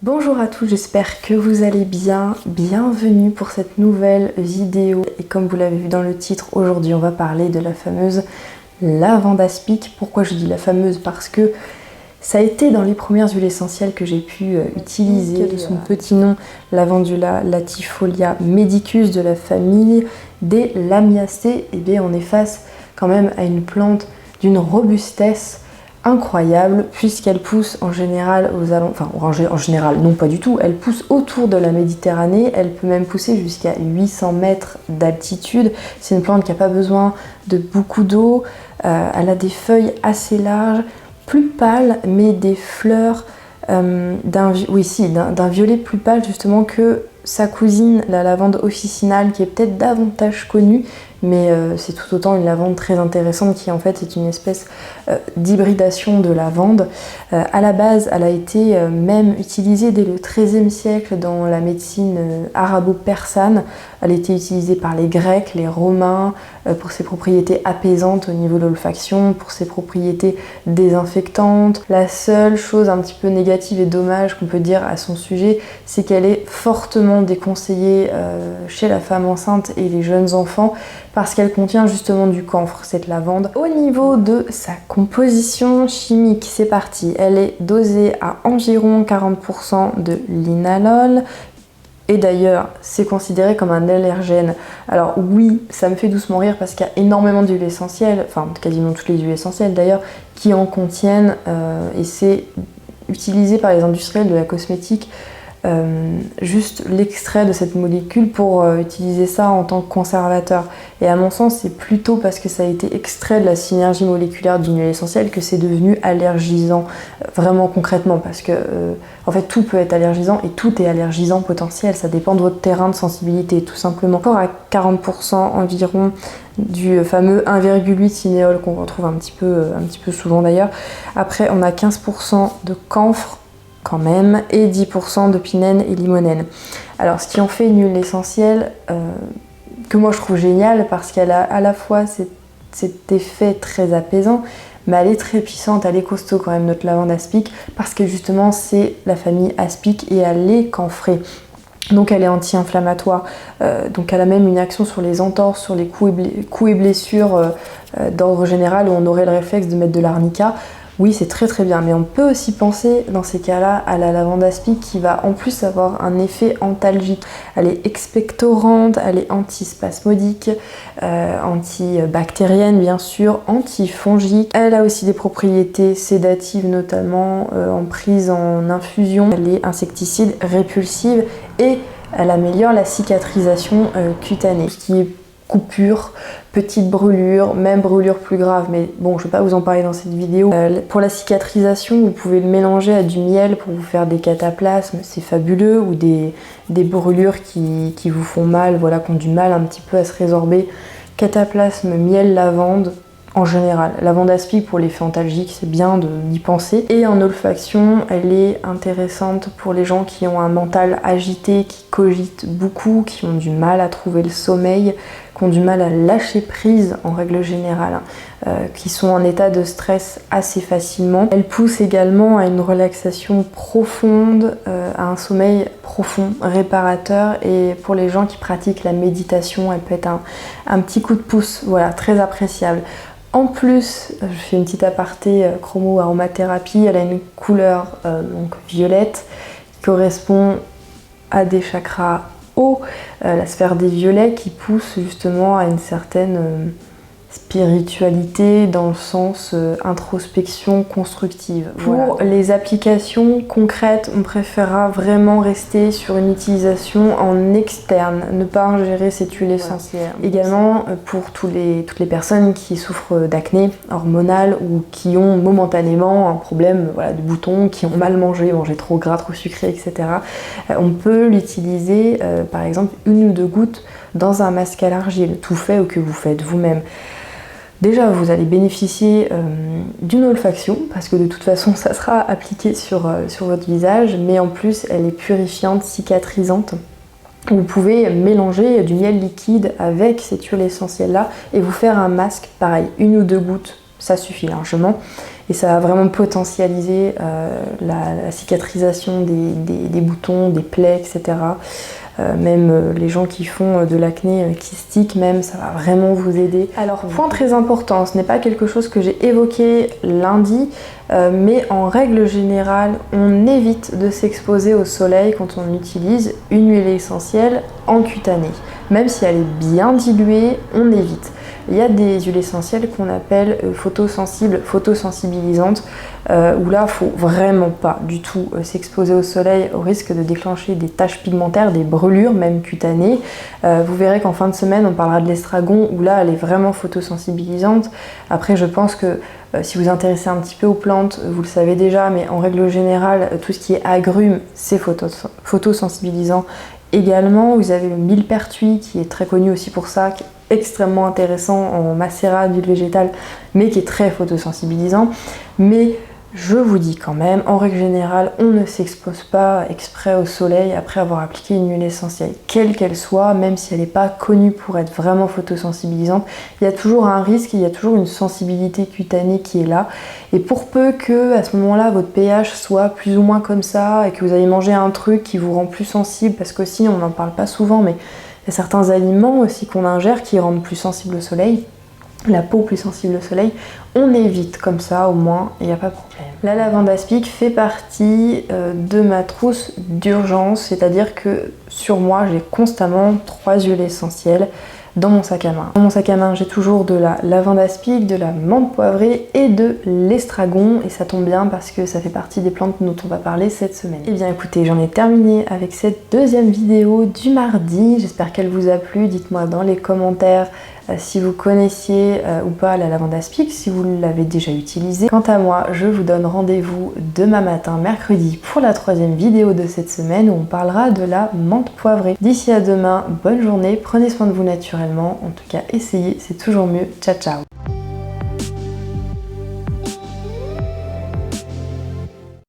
Bonjour à tous, j'espère que vous allez bien. Bienvenue pour cette nouvelle vidéo. Et comme vous l'avez vu dans le titre, aujourd'hui on va parler de la fameuse lavande aspic. Pourquoi je dis la fameuse? Parce que ça a été dans les premières huiles essentielles que j'ai pu utiliser de son petit nom, Lavandula latifolia medicus de la famille des Lamiacées. Et bien on est face quand même à une plante d'une robustesse incroyable, puisqu'elle pousse en général en général non pas du tout, elle pousse autour de la Méditerranée, elle peut même pousser jusqu'à 800 mètres d'altitude. C'est une plante qui n'a pas besoin de beaucoup d'eau, elle a des feuilles assez larges, plus pâles, mais des fleurs d'un violet plus pâle justement que sa cousine, la lavande officinale, qui est peut-être davantage connue, mais c'est tout autant une lavande très intéressante qui en fait est une espèce d'hybridation de lavande. À la base, elle a été même utilisée dès le XIIIe siècle dans la médecine arabo-persane. Elle a été utilisée par les Grecs, les Romains, pour ses propriétés apaisantes au niveau de l'olfaction, pour ses propriétés désinfectantes. La seule chose un petit peu négative et dommage qu'on peut dire à son sujet, c'est qu'elle est fortement déconseillée chez la femme enceinte et les jeunes enfants, parce qu'elle contient justement du camphre, cette lavande. Au niveau de sa composition chimique, c'est parti. Elle est dosée à environ 40% de linalol. Et d'ailleurs, c'est considéré comme un allergène. Alors oui, ça me fait doucement rire parce qu'il y a énormément d'huiles essentielles, enfin quasiment toutes les huiles essentielles d'ailleurs, qui en contiennent. Et c'est utilisé par les industriels de la cosmétique. Juste l'extrait de cette molécule pour utiliser ça en tant que conservateur. Et à mon sens, c'est plutôt parce que ça a été extrait de la synergie moléculaire d'une huile essentielle que c'est devenu allergisant, vraiment concrètement, parce que en fait tout peut être allergisant et tout est allergisant potentiel, ça dépend de votre terrain de sensibilité tout simplement. Encore à 40% environ du fameux 1,8 cinéol qu'on retrouve un petit peu souvent d'ailleurs. Après on a 15% de camphre quand même, et 10% de pinène et limonène. Alors ce qui en fait une huile essentielle que moi je trouve géniale, parce qu'elle a à la fois cet effet très apaisant, mais elle est très puissante, elle est costaud quand même, notre lavande aspic, parce que justement c'est la famille aspic et elle est camphrée. Donc elle est anti-inflammatoire, donc elle a même une action sur les entorses, sur les coups et blessures d'ordre général, où on aurait le réflexe de mettre de l'arnica. Oui, c'est très très bien, mais on peut aussi penser dans ces cas-là à la lavande aspic qui va en plus avoir un effet antalgique. Elle est expectorante, elle est antispasmodique, antibactérienne bien sûr, antifongique. Elle a aussi des propriétés sédatives, notamment en prise en infusion. Elle est insecticide, répulsive et elle améliore la cicatrisation cutanée. Ce qui est coupure, petite brûlure, même brûlure plus grave, mais bon, je vais pas vous en parler dans cette vidéo. Pour la cicatrisation, vous pouvez le mélanger à du miel pour vous faire des cataplasmes, c'est fabuleux, ou des brûlures qui vous font mal, voilà, qui ont du mal un petit peu à se résorber. Cataplasme, miel, lavande, en général. Lavande aspic pour l'effet antalgique, c'est bien d'y penser. Et en olfaction, elle est intéressante pour les gens qui ont un mental agité, qui cogitent beaucoup, qui ont du mal à trouver le sommeil, qui ont du mal à lâcher prise en règle générale, qui sont en état de stress assez facilement. Elle pousse également à une relaxation profonde, à un sommeil profond, réparateur, et pour les gens qui pratiquent la méditation, elle peut être un petit coup de pouce, voilà, très appréciable. En plus, je fais une petite aparté chromo aromathérapie, elle a une couleur donc violette qui correspond à des chakras hauts, la sphère des violets, qui pousse justement à une certaine spiritualité dans le sens introspection constructive. Pour voilà. Les applications concrètes, on préférera vraiment rester sur une utilisation en externe, ne pas ingérer cette huile essentielle. Voilà. Également pour toutes les personnes qui souffrent d'acné hormonale ou qui ont momentanément un problème de boutons, qui ont mal mangé trop gras, trop sucré, etc. On peut l'utiliser par exemple 1 ou 2 gouttes dans un masque à l'argile, tout fait ou que vous faites vous-même. Déjà, vous allez bénéficier d'une olfaction, parce que de toute façon, ça sera appliqué sur votre visage, mais en plus, elle est purifiante, cicatrisante. Vous pouvez mélanger du miel liquide avec cette huile essentielle-là et vous faire un masque, pareil, 1 ou 2 gouttes. ça suffit largement. Et ça va vraiment potentialiser la cicatrisation des boutons, des plaies, etc. Même les gens qui font de l'acné kystique, même, ça va vraiment vous aider. Alors, point très important, ce n'est pas quelque chose que j'ai évoqué lundi, mais en règle générale, on évite de s'exposer au soleil quand on utilise une huile essentielle en cutanée. Même si elle est bien diluée, on évite. Il y a des huiles essentielles qu'on appelle photosensibles, photosensibilisantes, où là, il ne faut vraiment pas du tout s'exposer au soleil au risque de déclencher des taches pigmentaires, des brûlures, même cutanées. Vous verrez qu'en fin de semaine, on parlera de l'estragon, où là, elle est vraiment photosensibilisante. Après, je pense que si vous vous intéressez un petit peu aux plantes, vous le savez déjà, mais en règle générale, tout ce qui est agrumes, c'est photosensibilisant également. Vous avez le millepertuis qui est très connu aussi pour ça, qui est extrêmement intéressant en macérat d'huile végétale, mais qui est très photosensibilisant. Mais je vous dis quand même, en règle générale, on ne s'expose pas exprès au soleil après avoir appliqué une huile essentielle, quelle qu'elle soit, même si elle n'est pas connue pour être vraiment photosensibilisante. Il y a toujours un risque, il y a toujours une sensibilité cutanée qui est là. Et pour peu que, à ce moment-là, votre pH soit plus ou moins comme ça et que vous avez mangé un truc qui vous rend plus sensible, parce qu'aussi, on n'en parle pas souvent, mais il y a certains aliments aussi qu'on ingère qui rendent plus sensible au soleil, la peau plus sensible au soleil, on évite comme ça, au moins, il n'y a pas de problème. La lavande aspic fait partie de ma trousse d'urgence, c'est-à-dire que sur moi, j'ai constamment 3 huiles essentielles dans mon sac à main. Dans mon sac à main, j'ai toujours de la lavande aspic, de la menthe poivrée et de l'estragon, et ça tombe bien parce que ça fait partie des plantes dont on va parler cette semaine. Et bien écoutez, j'en ai terminé avec cette deuxième vidéo du mardi, j'espère qu'elle vous a plu. Dites-moi dans les commentaires si vous connaissiez ou pas la lavande aspic, si vous l'avez déjà utilisée. Quant à moi, je vous donne rendez-vous demain matin, mercredi, pour la 3e vidéo de cette semaine où on parlera de la menthe poivrée. D'ici à demain, bonne journée, prenez soin de vous naturellement, en tout cas essayez, c'est toujours mieux. Ciao ciao.